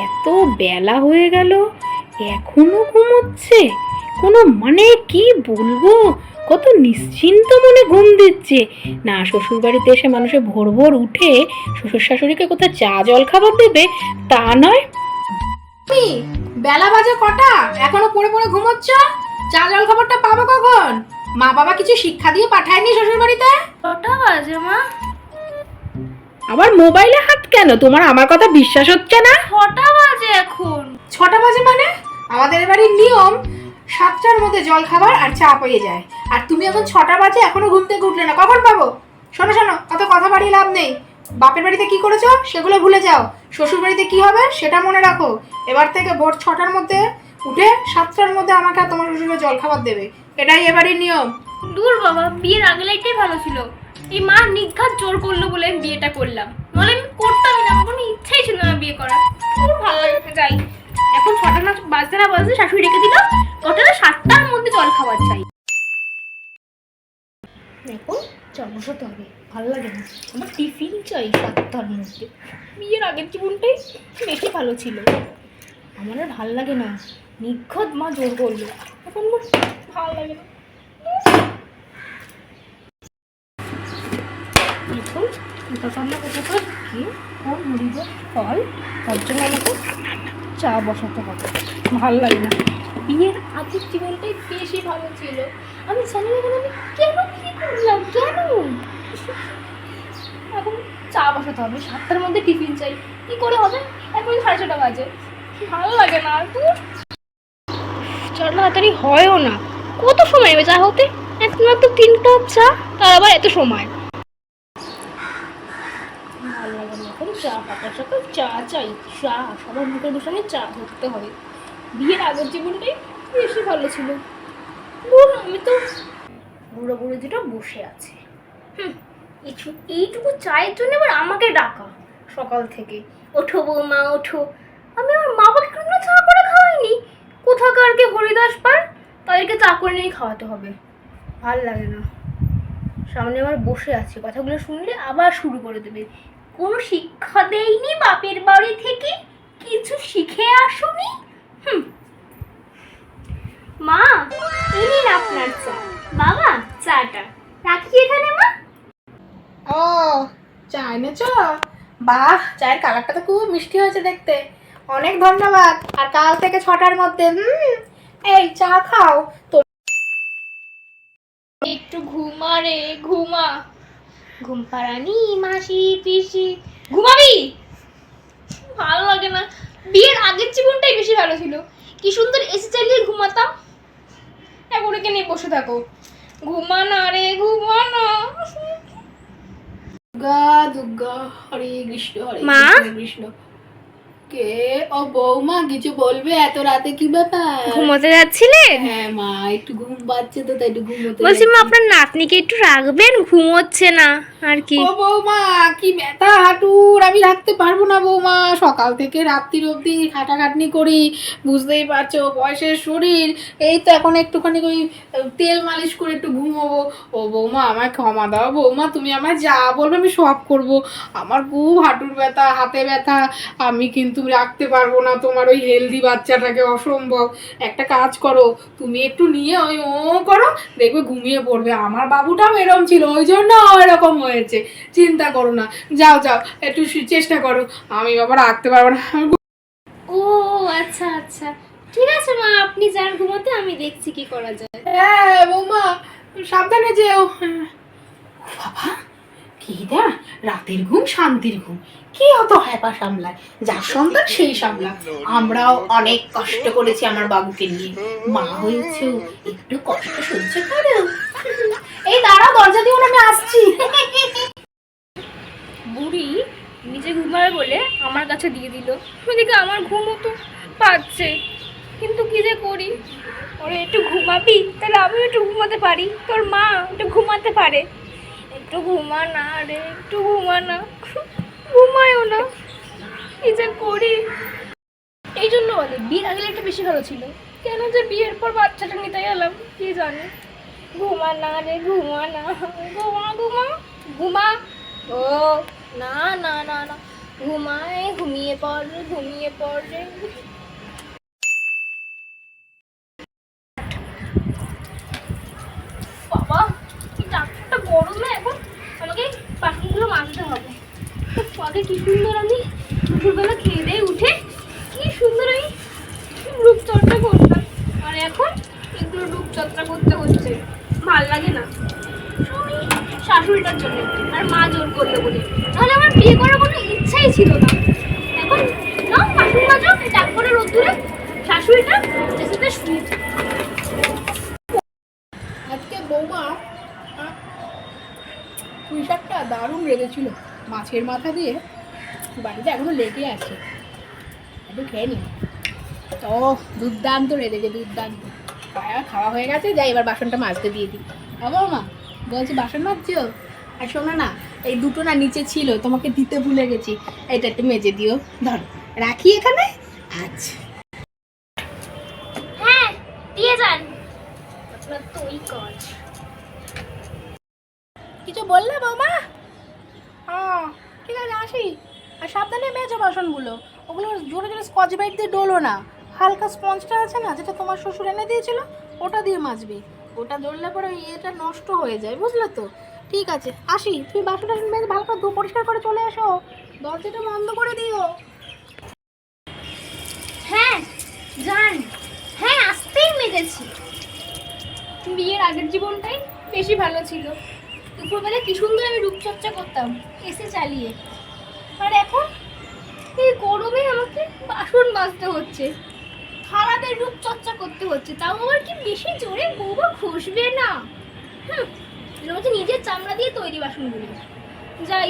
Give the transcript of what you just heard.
এত বেলা হয়ে গেল, এখনো ঘুমোচ্ছে। কোনো মানে কি বলবো, কত নিশ্চিন্ত মনে ঘুম দিচ্ছে না। শ্বশুর বাড়িতে এসে মানুষের ভোর ভোর উঠে শ্বশুর শাশুড়িকে কোথায় চা জল খাবার দেবে তা নয়। বেলা বাজে কটা, এখনো পড়ে পড়ে ঘুমোচ্ছ? চা জল খাবারটা পাবো কখন? মা বাবা কিছু শিক্ষা দিয়ে পাঠায়নি শ্বশুর বাড়িতে? কটা বাজে মা? আবার মোবাইলে হাত কেন? তোমার আমার কথা বিশ্বাস হচ্ছে না? 6টা বাজে এখন। 6টা বাজে মানে? আমাদের বাড়ির নিয়ম 7টার মধ্যে জল খাবার আর চা পেয়ে যায়। আর তুমি এখন 6টা বাজে এখনো ঘুম থেকে উঠলে না, কখন পাবো? শোনো শোনো, অত কথা বাড়িয়ে লাভ নেই। বাপের বাড়িতে কি করেছো সেগুলো ভুলে যাও, শ্বশুর বাড়িতে কি হবে সেটা মনে রাখো। এবার থেকে ভোর 6টার মধ্যে উঠে 7টার মধ্যে আমাকে আর তোমার শ্বশুরে জল খাবার দেবে, এটাই এবারের নিয়ম। দূর বাবা, বিয়ের আগে লাইটাই ভালো ছিল। এই মা নিঘাত জোর করলো বলে আমি বিয়েটা করলাম, নাহলে আমি করতামই না। আমার কোনো ইচ্ছাই ছিল না বিয়ে করার। খুব ভালো লাগতে যাই। এখন 6টা না বাজতে না বাজতে শাশুড়ি রেখে দিল, ওটা 7টার মধ্যে জল খাবার চাই। এখন চল বসাতে হবে, ভালো লাগে না। আমার টিফিন চাই 7টার মধ্যে। বিয়ের আগের জীবনটাই বেশি ভালো ছিল, আমার আর ভালো লাগে না। নিঘাত মা জোর করলো, এখন আমার ভালো লাগে না। এখন রান্না করতে কি ফল মুড়িব ফল, তার জন্য আমাকে চা বসাতে হবে। ভালো লাগে না, বিয়ের আগের জীবনটাই বেশি ভালো ছিল। আমি জানি না আমি কেন বিয়ে করলাম, কেন। এখন চা বসাতে হবে, 7টার মধ্যে টিফিন চাই, কি করে হবে? এখন 6:30 বাজে, ভালো লাগে না। আর তুই চল তাড়াতাড়ি হয়ও না, কত সময় নেবে চা হতে? একমাত্র 3 কাপ চা, তার আবার এত সময়। ভালো লাগে না এখন চা, সকাল সকাল চা চাই, চা সবার মুখের বসানে চা ধরতে হবে। বিয়ের আগের জীবনটাই বেশি ভালো ছিল। বল, আমি তো বুড়ো বুড়ো যেটা বসে আছে, এইটুকু চায়ের জন্য আবার আমাকে ডাকা সকাল থেকে, ওঠো বৌমা ওঠো। আমি আমার মা বাবাকে কোনো চা করে খাওয়াইনি, কোথাকার কে হরিদাস পান, তাদেরকে চা করে নিয়ে খাওয়াতে হবে। ভাল লাগে না, সামনে আমার বসে আছে, কথাগুলো শুনলে আবার শুরু করে দেবে। কোনো শিক্ষা দেয়নি বাপের বাড়ি থেকে, কিছু শিখে আসুনি। মা, এই নিন আপনার চা। বাবা, চাটা রাখি এখানে। মা, ও, চা এনেছো? বাহ, চায়ের কালারটা তো খুব মিষ্টি হয়েছে দেখতে, অনেক ধন্যবাদ। আর কাল থেকে 6টার মধ্যে এই চা খাও তো। একটু ঘুমা রে ঘুমা, ঘুম পাড়ানি মাসি পিসি, ঘুমাবি? ভালো লাগে না, বিয়ের আগের জীবনটাই বেশি ভালো ছিল। কি সুন্দর এসি চালিয়ে ঘুমাতাম, এখন এখানে বসে থাকো। ঘুমা না রে ঘুমা না। দুর্গা দুর্গা, হরে কৃষ্ণ হরে মা? কৃষ্ণ কৃষ্ণ। কে? ও বৌমা, কিছু বলবে? এত রাতে কি ব্যাপার? ঘুমোতে যাচ্ছিলেন? হ্যাঁ মা, একটু ঘুম পাচ্ছে তো, তাই একটু ঘুমোতে বলছি মা, যাচ্ছি। আপনার নাতনিকে একটু রাখবেন, ঘুমোচ্ছে না আর কি। ও বৌমা, কি ব্যথা হাঁটুর, আমি রাখতে পারবো না বৌমা। সকাল থেকে রাত্রির অবধি খাটাখাটনি করি, বুঝতেই পারছো বয়সের শরীর। এই তো এখন একটুখানি ওই তেল মালিশ করে একটু ঘুমোবো। ও বৌমা, আমায় ক্ষমা দাও বৌমা, তুমি আমায় যা বলবে আমি সব করব। আমার খুব হাঁটুর ব্যথা, হাতে ব্যথা, আমি কিন্তু রাখতে পারবো না তোমার ওই হেলদি বাচ্চাটাকে, অসম্ভব। একটা কাজ করো, তুমি একটু নিয়ে ওই ও করো, দেখবে ঘুমিয়ে পড়বে। আমার বাবুটাও এরকম ছিল, ওই জন্য এরকম হয়েছে, চিন্তা করো না। যাও যাও, একটু চেষ্টা করো, আমি বাবা রাখতে পারবো না। ও আচ্ছা আচ্ছা, ঠিক আছে মা, আপনি যান ঘুমোতে, আমি দেখছি কি করা যায়। হ্যাঁ বৌমা, সাবধানে যেও। বাবা, কি দা, রাতের ঘুম শান্তির ঘুম, কি অত হ্যাপা সামলায়? যার সন্তান সেই সামলা। আমরাও অনেক কষ্ট করেছি আমার বাবুকে নিয়ে, মা হয়েছেও একটু কষ্ট সহ্য করো। এই দাঁড়াও, দরজা দিও না, আমি আসছি। বুড়ি নিজে ঘুমাবে বলে আমার কাছে দিয়ে দিল, ওদিকে আমার ঘুমও তো পাচ্ছে, কিন্তু কি যে করি। ওরে একটু ঘুমাবি, তাহলে আমিও একটু ঘুমাতে পারি, তোর মা একটু ঘুমাতে পারে। একটু ঘুমা না রে, একটু ঘুমা না, ঘুমায়ও না, কি যে করি। এই জন্য বলে বিয়ের আগে একটা বেশি ভালো ছিল, কেন যে বিয়ের পর বাচ্চাটা নিতে গেলাম কি জানি। ঘুমা না রে ঘুমা না, ঘুমা ঘুমা ঘুমা। ও না না না না, ঘুমায়, ঘুমিয়ে পড়, ঘুমিয়ে পড় রে। বাবা কি ডাক্তারটা গরম না এখন, আমাকে বাসনগুলো মাজতে হবে। আগে কি সুন্দর আমি দুপুরবেলা খেয়ে দিয়ে উঠে কি সুন্দর আমি রূপচর্চা করতাম, আর এখন এগুলো রূপচর্চা করতে হচ্ছে, ভাল লাগে না। সবই শাশুড়িটার জন্য আর মা জোর করলো বলে, তাহলে আমার বিয়ে করার কোনো ইচ্ছাই ছিল না। এখন না বাসন মাজো ডাক করে রোদ্দুরে, শাশুড়িটা যেতে শুয়ে। আজকে বৌমা পুঁই শাকটা দারুণ রেঁধেছিল, মাছের মাথা দিয়ে, বাড়িতে এখনো লেগে আছে, একটু খেয়ে নি। ও দুর্দান্ত রেঁধেছে, দুর্দান্ত। খাওয়া হয়ে গেছে, যাই এবার বাসনটা মাজতে দিয়ে দিই। বৌমা বলছি বাসন মাজছো? আর শোনো না, এই দুটো না নিচে ছিল, তোমাকে দিতে ভুলে গেছি, এটা একটু মেজে দিও। ধর রাখি এখানে। আচ্ছা হ্যাঁ দিয়ে যান, আপনার তো ওই কাজ। কিছু বললে বৌমা? হ্যাঁ ঠিক আছে, আসি। আর সাবধানে মেজো বাসনগুলো, ওগুলো জোরে জোরে স্কচ ব্রাইট দিয়ে ডোলো না, হালকা স্পঞ্জটা আছে না যেটা তোমার শ্বশুর এনে দিয়েছিল, ওটা দিয়ে মাজবে। ওটা ধরলে পরে ইয়েটা নষ্ট হয়ে যায়, বুঝলে তো? ঠিক আছে আসি, তুমি বাসন টাসন মেজে ভালো করে পরিষ্কার করে চলে এসো, দরজাটা বন্ধ করে দিও। হ্যাঁ যান, হ্যাঁ আসতেই মেজেছি। বিয়ের আগের জীবনটাই বেশি ভালো ছিল, দুপুরবেলা কি সুন্দর আমি রূপচর্চা করতাম এসে চালিয়ে, আর এখন এই গরমে আমাকে বাসন মাজতে হচ্ছে, থালাদের রূপচর্চা করতে হচ্ছে, তাও আবার কি বেশি জোরে বউবা ঘষবে না। হুম, মনে হচ্ছে নিজের চামড়া দিয়ে তৈরি বাসনগুলো। যাই